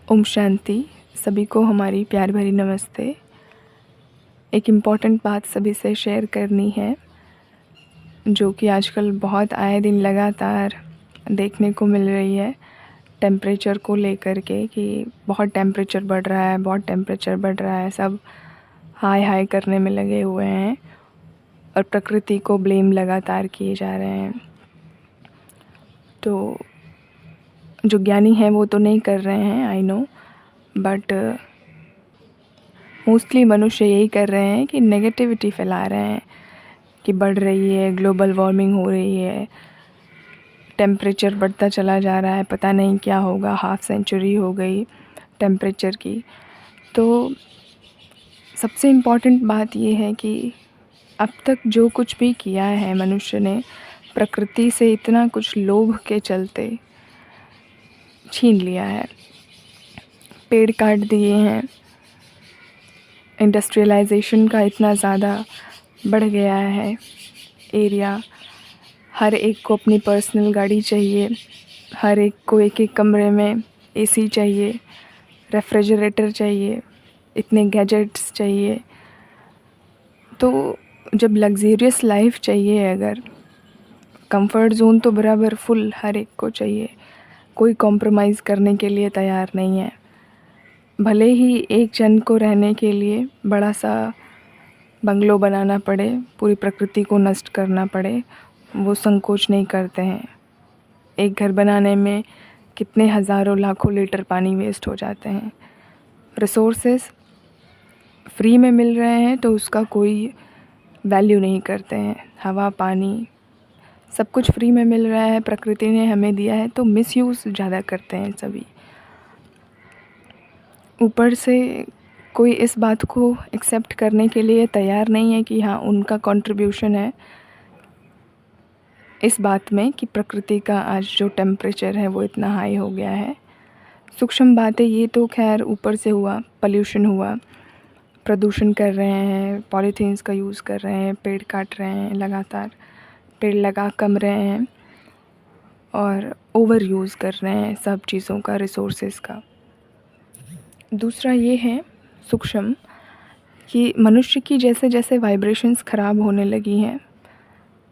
ओम शांति। सभी को हमारी प्यार भरी नमस्ते। एक इम्पॉर्टेंट बात सभी से शेयर करनी है, जो कि आजकल बहुत आए दिन लगातार देखने को मिल रही है टेम्परेचर को लेकर के, कि बहुत टेम्परेचर बढ़ रहा है, बहुत टेम्परेचर बढ़ रहा है। सब हाय हाय करने में लगे हुए हैं और प्रकृति को ब्लेम लगातार किए जा रहे हैं। तो जो ज्ञानी हैं वो तो नहीं कर रहे हैं, आई नो, बट मोस्टली मनुष्य यही कर रहे हैं कि नेगेटिविटी फैला रहे हैं कि बढ़ रही है, ग्लोबल वार्मिंग हो रही है, टेम्परेचर बढ़ता चला जा रहा है, पता नहीं क्या होगा, हाफ सेंचुरी हो गई टेम्परेचर की। तो सबसे इम्पॉर्टेंट बात ये है कि अब तक जो कुछ भी किया है मनुष्य ने, प्रकृति से इतना कुछ लोभ के चलते छीन लिया है। पेड़ काट दिए हैं, इंडस्ट्रियलाइजेशन का इतना ज़्यादा बढ़ गया है एरिया। हर एक को अपनी पर्सनल गाड़ी चाहिए, हर एक को एक एक कमरे में एसी चाहिए, रेफ्रिजरेटर चाहिए, इतने गैजेट्स चाहिए। तो जब लग्ज़रियस लाइफ चाहिए, अगर कंफर्ट ज़ोन तो बराबर फुल हर एक को चाहिए, कोई कॉम्प्रोमाइज़ करने के लिए तैयार नहीं है। भले ही एक जन को रहने के लिए बड़ा सा बंगलो बनाना पड़े, पूरी प्रकृति को नष्ट करना पड़े, वो संकोच नहीं करते हैं। एक घर बनाने में कितने हज़ारों लाखों लीटर पानी वेस्ट हो जाते हैं। रिसोर्सेस फ्री में मिल रहे हैं तो उसका कोई वैल्यू नहीं करते हैं। हवा, पानी, सब कुछ फ्री में मिल रहा है, प्रकृति ने हमें दिया है, तो मिसयूज़ ज़्यादा करते हैं सभी। ऊपर से कोई इस बात को एक्सेप्ट करने के लिए तैयार नहीं है कि हाँ, उनका कंट्रीब्यूशन है इस बात में कि प्रकृति का आज जो टेम्परेचर है वो इतना हाई हो गया है। सूक्ष्म बातें ये तो खैर ऊपर से हुआ, पॉल्यूशन हुआ, प्रदूषण कर रहे हैं, पॉलीथीन्स का यूज़ कर रहे हैं, पेड़ काट रहे हैं, लगातार पेड़ लगा कम रहे हैं और ओवर यूज़ कर रहे हैं सब चीज़ों का, रिसोर्सेज का। दूसरा ये है सूक्ष्म, कि मनुष्य की जैसे जैसे वाइब्रेशंस ख़राब होने लगी हैं,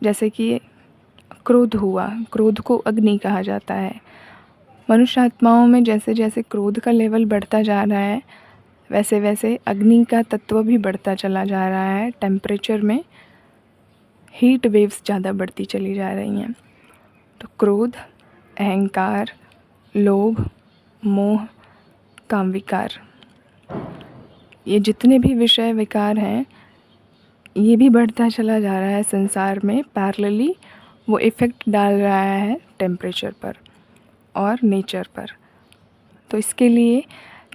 जैसे कि क्रोध हुआ, क्रोध को अग्नि कहा जाता है। मनुष्य आत्माओं में जैसे जैसे क्रोध का लेवल बढ़ता जा रहा है, वैसे वैसे अग्नि का तत्व भी बढ़ता चला जा रहा है। टेम्परेचर में हीट वेव्स ज़्यादा बढ़ती चली जा रही हैं। तो क्रोध, अहंकार, लोभ, मोह, काम विकार, ये जितने भी विषय विकार हैं, ये भी बढ़ता चला जा रहा है संसार में। पैरेलली वो इफ़ेक्ट डाल रहा है टेम्परेचर पर और नेचर पर। तो इसके लिए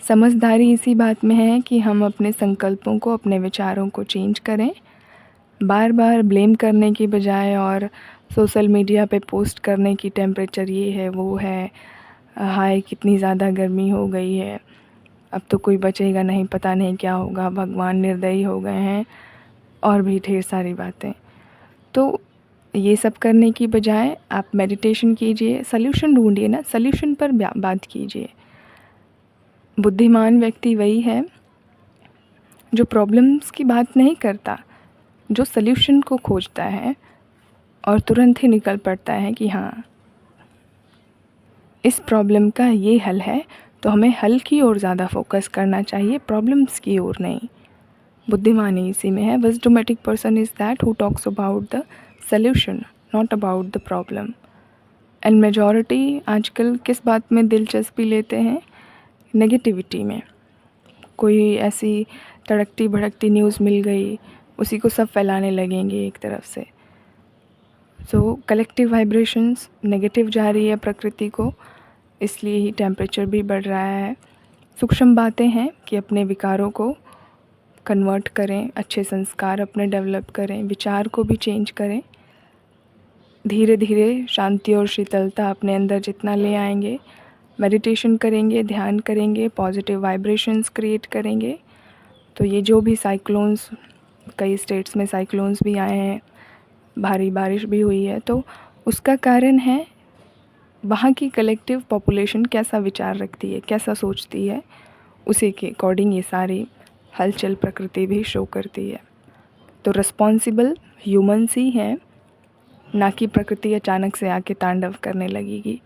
समझदारी इसी बात में है कि हम अपने संकल्पों को, अपने विचारों को चेंज करें। बार बार ब्लेम करने की बजाय और सोशल मीडिया पे पोस्ट करने की टेम्परेचर ये है, वो है, हाय कितनी ज़्यादा गर्मी हो गई है, अब तो कोई बचेगा नहीं, पता नहीं क्या होगा, भगवान निर्दयी हो गए हैं, और भी ढेर सारी बातें। तो ये सब करने की बजाय आप मेडिटेशन कीजिए, सल्यूशन ढूंढिए ना, सल्यूशन पर बात कीजिए। बुद्धिमान व्यक्ति वही है जो प्रॉब्लम्स की बात नहीं करता, जो सल्यूशन को खोजता है और तुरंत ही निकल पड़ता है कि हाँ, इस प्रॉब्लम का ये हल है, तो हमें हल की ओर ज़्यादा फोकस करना चाहिए, प्रॉब्लम्स की ओर नहीं। बुद्धिमानी इसी में है। Wisdomatic person is that who talks about the solution, not about the problem. And majority आजकल किस बात में दिलचस्पी लेते हैं? नेगेटिविटी में। कोई ऐसी तड़कती भड़कती न्यूज़ मिल गई, उसी को सब फैलाने लगेंगे एक तरफ से। सो कलेक्टिव वाइब्रेशंस नेगेटिव जा रही है प्रकृति को, इसलिए ही टेम्परेचर भी बढ़ रहा है। सूक्ष्म बातें हैं कि अपने विकारों को कन्वर्ट करें, अच्छे संस्कार अपने डेवलप करें, विचार को भी चेंज करें। धीरे धीरे शांति और शीतलता अपने अंदर जितना ले आएंगे, मेडिटेशन करेंगे, ध्यान करेंगे, पॉजिटिव वाइब्रेशंस क्रिएट करेंगे, तो ये जो भी साइक्लोन्स, कई स्टेट्स में साइक्लोन्स भी आए हैं, भारी बारिश भी हुई है, तो उसका कारण है वहाँ की कलेक्टिव पॉपुलेशन कैसा विचार रखती है, कैसा सोचती है, उसी के अकॉर्डिंग ये सारी हलचल प्रकृति भी शो करती है। तो रिस्पॉन्सिबल ह्यूमन्स ही हैं, ना कि प्रकृति अचानक से आके तांडव करने लगेगी।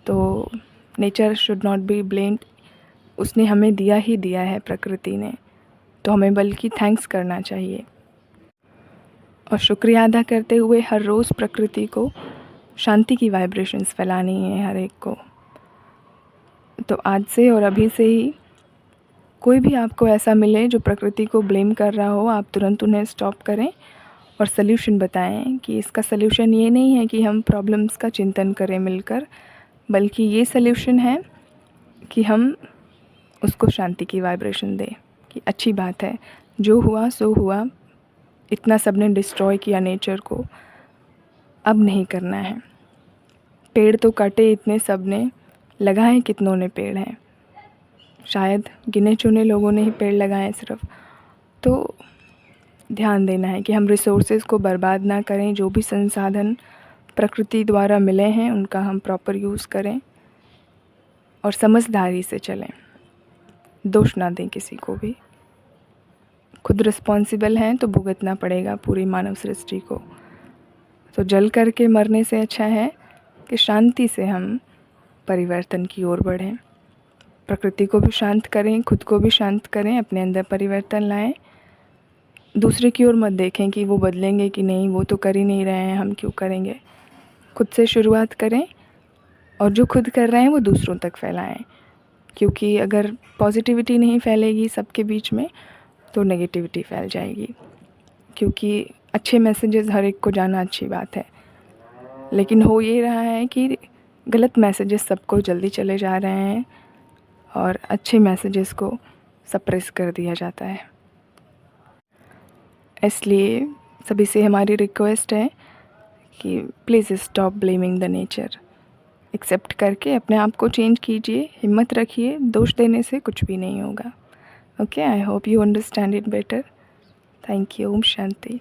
तो nature should not be blamed, उसने हमें दिया ही दिया है प्रकृति ने, तो हमें बल्कि थैंक्स करना चाहिए और शुक्रिया अदा करते हुए हर रोज़ प्रकृति को शांति की वाइब्रेशंस फैलानी है हर एक को। तो आज से और अभी से ही कोई भी आपको ऐसा मिले जो प्रकृति को ब्लेम कर रहा हो, आप तुरंत उन्हें स्टॉप करें और सल्यूशन बताएं कि इसका सल्यूशन ये नहीं है कि हम प्रॉब्लम्स का चिंतन करें मिलकर, बल्कि ये सल्यूशन है कि हम उसको शांति की वाइब्रेशन दें कि अच्छी बात है, जो हुआ सो हुआ, इतना सब ने डिस्ट्रॉय किया नेचर को, अब नहीं करना है। पेड़ तो काटे इतने सब ने, लगाए कितनों ने पेड़ हैं, शायद गिने चुने लोगों ने ही पेड़ लगाए सिर्फ। तो ध्यान देना है कि हम रिसोर्सेज को बर्बाद ना करें, जो भी संसाधन प्रकृति द्वारा मिले हैं उनका हम प्रॉपर यूज़ करें और समझदारी से चलें, दोष ना दें किसी को भी। खुद रिस्पॉन्सिबल हैं तो भुगतना पड़ेगा पूरी मानव सृष्टि को। तो जल करके मरने से अच्छा है कि शांति से हम परिवर्तन की ओर बढ़ें, प्रकृति को भी शांत करें, खुद को भी शांत करें, अपने अंदर परिवर्तन लाएं। दूसरे की ओर मत देखें कि वो बदलेंगे कि नहीं, वो तो कर ही नहीं रहे हैं, हम क्यों करेंगे। खुद से शुरुआत करें और जो खुद कर रहे हैं वो दूसरों तक फैलाएं, क्योंकि अगर पॉजिटिविटी नहीं फैलेगी सबके बीच में तो नेगेटिविटी फैल जाएगी। क्योंकि अच्छे मैसेजेस हर एक को जाना अच्छी बात है, लेकिन हो ये रहा है कि गलत मैसेजेस सबको जल्दी चले जा रहे हैं और अच्छे मैसेजेस को सप्रेस कर दिया जाता है। इसलिए सभी से हमारी रिक्वेस्ट है कि please stop blaming the nature, accept करके अपने आप को चेंज कीजिए, हिम्मत रखिए, दोष देने से कुछ भी नहीं होगा। Okay, I hope you understand it better. Thank you. ओम शांति।